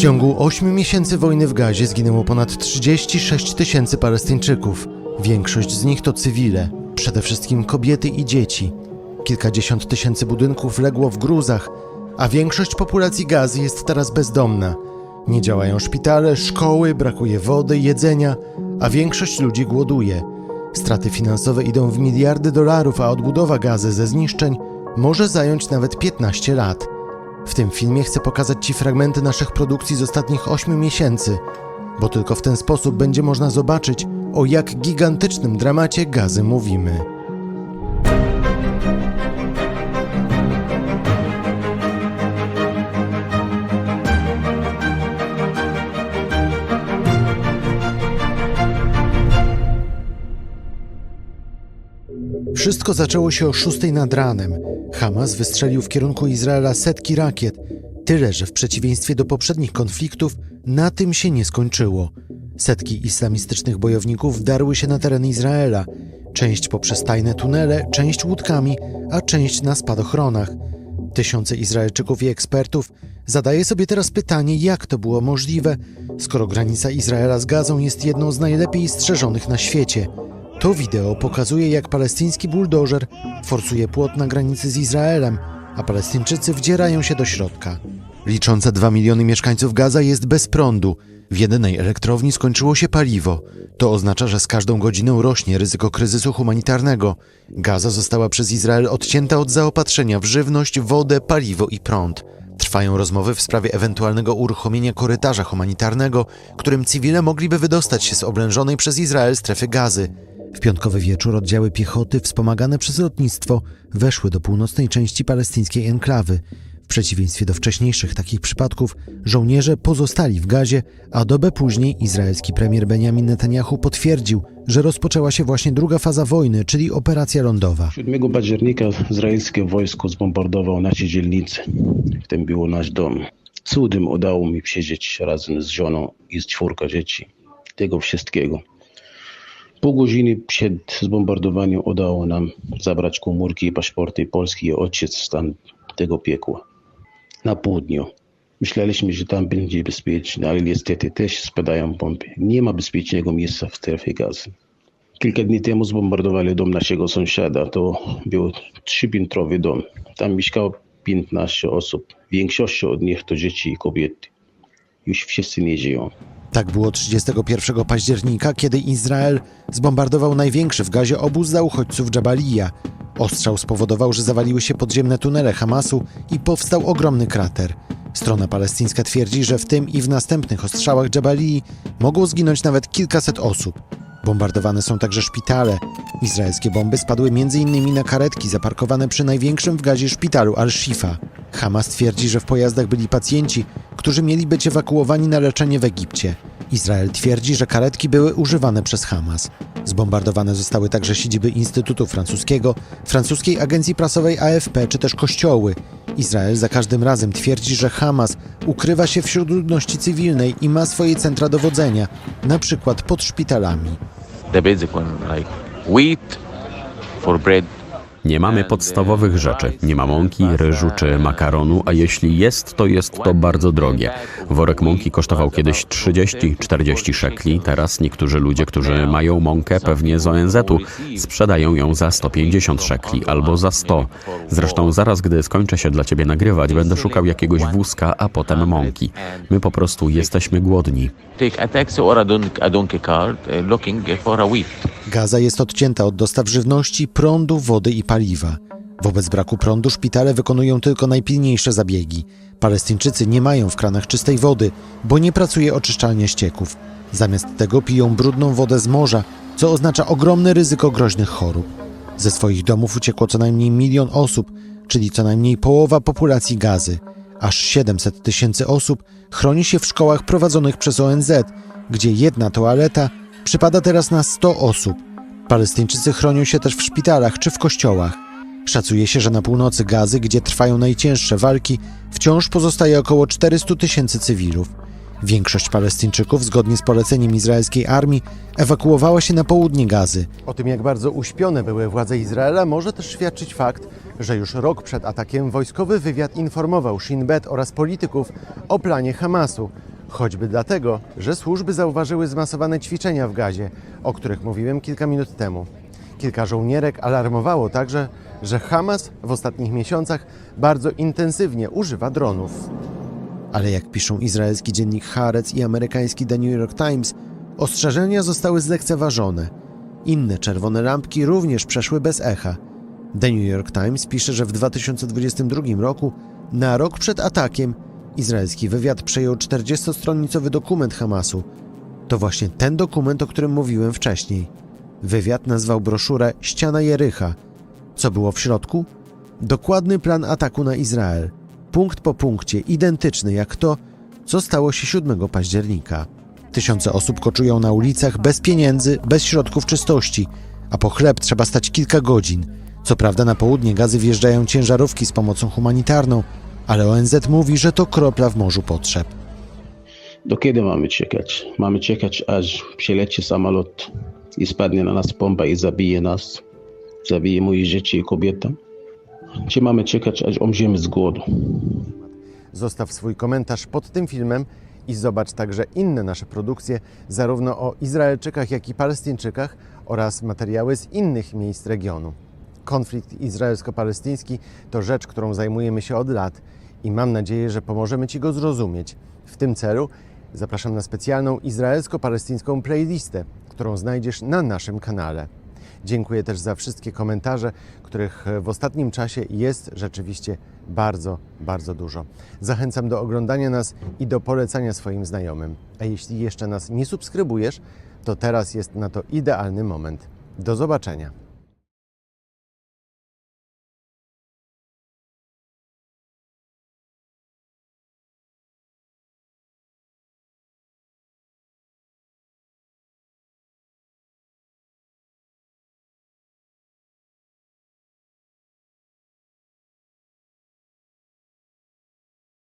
ciągu 8 miesięcy wojny w Gazie zginęło ponad 36 tysięcy Palestyńczyków. Większość z nich to cywile, przede wszystkim kobiety i dzieci. Kilkadziesiąt tysięcy budynków legło w gruzach, a większość populacji Gazy jest teraz bezdomna. Nie działają szpitale, szkoły, brakuje wody, jedzenia, a większość ludzi głoduje. Straty finansowe idą w miliardy dolarów, a odbudowa Gazy ze zniszczeń może zająć nawet 15 lat. W tym filmie chcę pokazać Ci fragmenty naszych produkcji z ostatnich 8 miesięcy, bo tylko w ten sposób będzie można zobaczyć, o jak gigantycznym dramacie Gazy mówimy. Wszystko zaczęło się o 6 nad ranem. Hamas wystrzelił w kierunku Izraela setki rakiet. Tyle, że w przeciwieństwie do poprzednich konfliktów na tym się nie skończyło. Setki islamistycznych bojowników wdarły się na teren Izraela. Część poprzez tajne tunele, część łódkami, a część na spadochronach. Tysiące Izraelczyków i ekspertów zadaje sobie teraz pytanie, jak to było możliwe, skoro granica Izraela z Gazą jest jedną z najlepiej strzeżonych na świecie. To wideo pokazuje, jak palestyński buldożer forsuje płot na granicy z Izraelem, a Palestyńczycy wdzierają się do środka. Licząca 2 miliony mieszkańców Gaza jest bez prądu. W jedynej elektrowni skończyło się paliwo. To oznacza, że z każdą godziną rośnie ryzyko kryzysu humanitarnego. Gaza została przez Izrael odcięta od zaopatrzenia w żywność, wodę, paliwo i prąd. Trwają rozmowy w sprawie ewentualnego uruchomienia korytarza humanitarnego, którym cywile mogliby wydostać się z oblężonej przez Izrael strefy Gazy. W piątkowy wieczór oddziały piechoty wspomagane przez lotnictwo weszły do północnej części palestyńskiej enklawy. W przeciwieństwie do wcześniejszych takich przypadków żołnierze pozostali w Gazie, a dobę później izraelski premier Benjamin Netanyahu potwierdził, że rozpoczęła się właśnie druga faza wojny, czyli operacja lądowa. 7 października izraelskie wojsko zbombardowało nasze dzielnice, w tym był nasz dom. Cudem udało mi siedzieć razem z żoną i z 4 dzieci. Tego wszystkiego. Pół godziny przed zbombardowaniem udało nam zabrać komórki i paszporty Polski i uciec z tego piekła. Na południu. Myśleliśmy, że tam będzie bezpiecznie, ale niestety też spadają bomby. Nie ma bezpiecznego miejsca w strefie Gazy. Kilka dni temu zbombardowali dom naszego sąsiada. To był 3-piętrowy dom. Tam mieszkało 15 osób. Większość od nich to dzieci i kobiety. Już wszyscy nie żyją. Tak było 31 października, kiedy Izrael zbombardował największy w Gazie obóz dla uchodźców Dżabalija. Ostrzał spowodował, że zawaliły się podziemne tunele Hamasu i powstał ogromny krater. Strona palestyńska twierdzi, że w tym i w następnych ostrzałach Dżabalii mogło zginąć nawet kilkaset osób. Bombardowane są także szpitale. Izraelskie bomby spadły m.in. na karetki zaparkowane przy największym w Gazie szpitalu Al-Shifa. Hamas twierdzi, że w pojazdach byli pacjenci, którzy mieli być ewakuowani na leczenie w Egipcie. Izrael twierdzi, że karetki były używane przez Hamas. Zbombardowane zostały także siedziby Instytutu Francuskiego, francuskiej agencji prasowej AFP czy też kościoły. Izrael za każdym razem twierdzi, że Hamas ukrywa się wśród ludności cywilnej i ma swoje centra dowodzenia, na przykład pod szpitalami. The basic one, like wheat for bread. Nie mamy podstawowych rzeczy. Nie ma mąki, ryżu czy makaronu, a jeśli jest to bardzo drogie. Worek mąki kosztował kiedyś 30-40 szekli. Teraz niektórzy ludzie, którzy mają mąkę pewnie z ONZ-u, sprzedają ją za 150 szekli albo za 100. Zresztą zaraz, gdy skończę się dla ciebie nagrywać, będę szukał jakiegoś wózka, a potem mąki. My po prostu jesteśmy głodni. Take a taxi or a donkey cart looking for a wheat. Gaza jest odcięta od dostaw żywności, prądu, wody i paliwa. Wobec braku prądu szpitale wykonują tylko najpilniejsze zabiegi. Palestyńczycy nie mają w kranach czystej wody, bo nie pracuje oczyszczalnia ścieków. Zamiast tego piją brudną wodę z morza, co oznacza ogromne ryzyko groźnych chorób. Ze swoich domów uciekło co najmniej 1 milion osób, czyli co najmniej połowa populacji Gazy. Aż 700 tysięcy osób chroni się w szkołach prowadzonych przez ONZ, gdzie jedna toaleta przypada teraz na 100 osób. Palestyńczycy chronią się też w szpitalach czy w kościołach. Szacuje się, że na północy Gazy, gdzie trwają najcięższe walki, wciąż pozostaje około 400 tysięcy cywilów. Większość Palestyńczyków, zgodnie z poleceniem izraelskiej armii, ewakuowała się na południe Gazy. O tym, jak bardzo uśpione były władze Izraela, może też świadczyć fakt, że już rok przed atakiem wojskowy wywiad informował Shin Bet oraz polityków o planie Hamasu, Choćby dlatego, że służby zauważyły zmasowane ćwiczenia w Gazie, o których mówiłem kilka minut temu. Kilka żołnierek alarmowało także, że Hamas w ostatnich miesiącach bardzo intensywnie używa dronów. Ale jak piszą izraelski dziennik Haaretz i amerykański The New York Times, ostrzeżenia zostały zlekceważone. Inne czerwone lampki również przeszły bez echa. The New York Times pisze, że w 2022 roku, na rok przed atakiem, izraelski wywiad przejął 40-stronicowy dokument Hamasu. To właśnie ten dokument, o którym mówiłem wcześniej. Wywiad nazwał broszurę Ściana Jericha. Co było w środku? Dokładny plan ataku na Izrael. Punkt po punkcie, identyczny jak to, co stało się 7 października. Tysiące osób koczują na ulicach bez pieniędzy, bez środków czystości, a po chleb trzeba stać kilka godzin. Co prawda na południe Gazy wjeżdżają ciężarówki z pomocą humanitarną, ale ONZ mówi, że to kropla w morzu potrzeb. Do kiedy mamy czekać? Mamy czekać, aż przyleci samolot i spadnie na nas bomba i zabije nas, zabije moje dzieci i kobietę? Czy mamy czekać, aż umrzemy z głodu? Zostaw swój komentarz pod tym filmem i zobacz także inne nasze produkcje, zarówno o Izraelczykach, jak i Palestyńczykach oraz materiały z innych miejsc regionu. Konflikt izraelsko-palestyński to rzecz, którą zajmujemy się od lat i mam nadzieję, że pomożemy Ci go zrozumieć. W tym celu zapraszam na specjalną izraelsko-palestyńską playlistę, którą znajdziesz na naszym kanale. Dziękuję też za wszystkie komentarze, których w ostatnim czasie jest rzeczywiście bardzo, bardzo dużo. Zachęcam do oglądania nas i do polecania swoim znajomym. A jeśli jeszcze nas nie subskrybujesz, to teraz jest na to idealny moment. Do zobaczenia.